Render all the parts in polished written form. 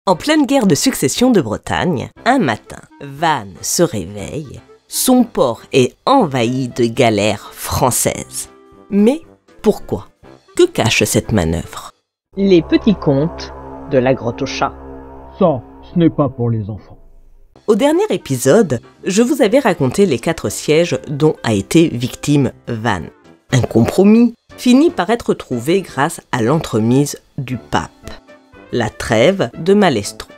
En pleine guerre de succession de Bretagne, un matin, Vannes se réveille. Son port est envahi de galères françaises. Mais pourquoi? Que cache cette manœuvre? Les petits contes de la grotte au chat. Ça, ce n'est pas pour les enfants. Au dernier épisode, je vous avais raconté les 4 sièges dont a été victime Vannes. Un compromis finit par être trouvé grâce à l'entremise du pape. La trêve de Malestroit.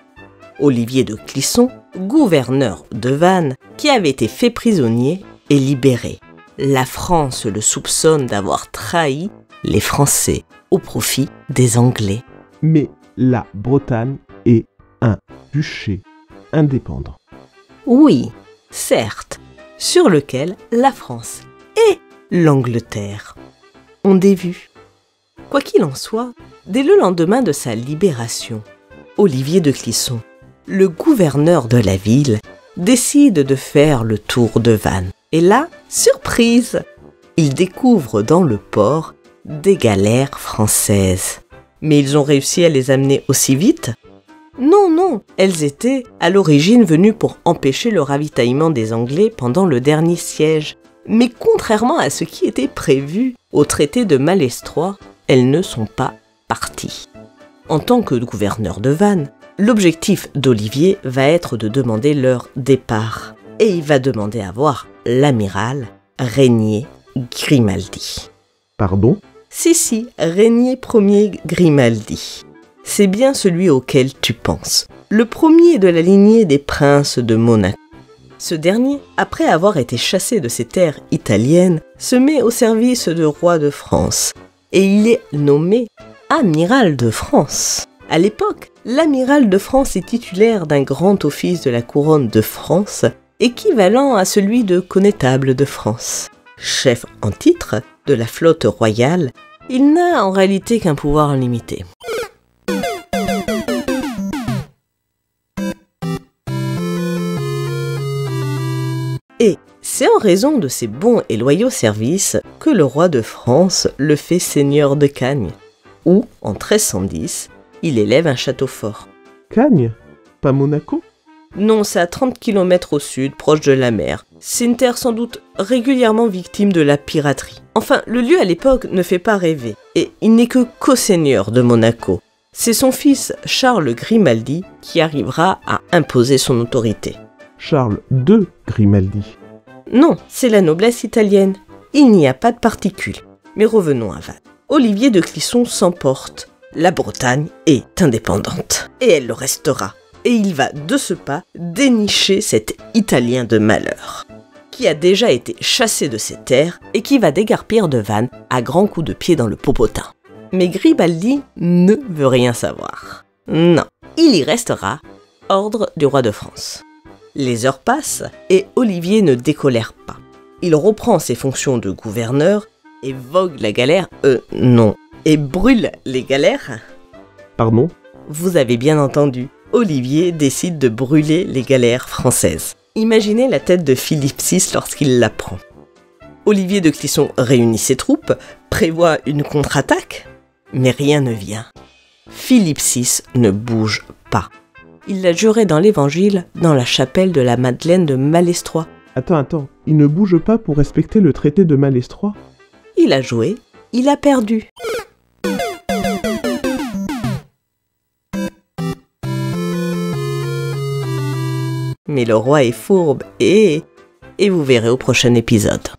Olivier de Clisson, gouverneur de Vannes, qui avait été fait prisonnier, est libéré. La France le soupçonne d'avoir trahi les Français au profit des Anglais. Mais la Bretagne est un duché indépendant. Oui, certes, sur lequel la France et l'Angleterre ont des vues. Quoi qu'il en soit, dès le lendemain de sa libération, Olivier de Clisson, le gouverneur de la ville, décide de faire le tour de Vannes. Et là, surprise, il découvre dans le port des galères françaises. Mais ils ont réussi à les amener aussi vite? Non, elles étaient à l'origine venues pour empêcher le ravitaillement des Anglais pendant le dernier siège. Mais contrairement à ce qui était prévu au traité de Malestroit, elles ne sont pas parties. En tant que gouverneur de Vannes, l'objectif d'Olivier va être de demander leur départ. Et il va demander à voir l'amiral Régnier Grimaldi. Pardon? Si, Régnier Ier Grimaldi. C'est bien celui auquel tu penses. Le premier de la lignée des princes de Monaco. Ce dernier, après avoir été chassé de ses terres italiennes, se met au service du roi de France. Et il est nommé amiral de France. À l'époque, l'amiral de France est titulaire d'un grand office de la couronne de France, équivalent à celui de connétable de France. Chef en titre de la flotte royale, il n'a en réalité qu'un pouvoir limité. Et c'est en raison de ses bons et loyaux services que le roi de France le fait seigneur de Cagnes, où, en 1310, il élève un château fort. Cagnes? Pas Monaco? Non, c'est à 30 km au sud, proche de la mer. C'est une terre sans doute régulièrement victime de la piraterie. Enfin, le lieu à l'époque ne fait pas rêver, et il n'est que co-seigneur de Monaco. C'est son fils Charles Grimaldi qui arrivera à imposer son autorité. Charles II Grimaldi. Non, c'est la noblesse italienne. Il n'y a pas de particules. Mais revenons à Vannes. Olivier de Clisson s'emporte. La Bretagne est indépendante. Et elle le restera. Et il va de ce pas dénicher cet Italien de malheur, qui a déjà été chassé de ses terres et qui va dégarpir de Vannes à grands coups de pied dans le popotin. Mais Grimaldi ne veut rien savoir. Non, il y restera, ordre du roi de France. Les heures passent et Olivier ne décolère pas. Il reprend ses fonctions de gouverneur et vogue la galère, et brûle les galères. Pardon? Vous avez bien entendu, Olivier décide de brûler les galères françaises. Imaginez la tête de Philippe VI lorsqu'il l'apprend. Olivier de Clisson réunit ses troupes, prévoit une contre-attaque, mais rien ne vient. Philippe VI ne bouge pas. Il l'a juré dans l'Évangile, dans la chapelle de la Madeleine de Malestroit. Attends, il ne bouge pas pour respecter le traité de Malestroit? Il a joué, il a perdu. Mais le roi est fourbe et vous verrez au prochain épisode.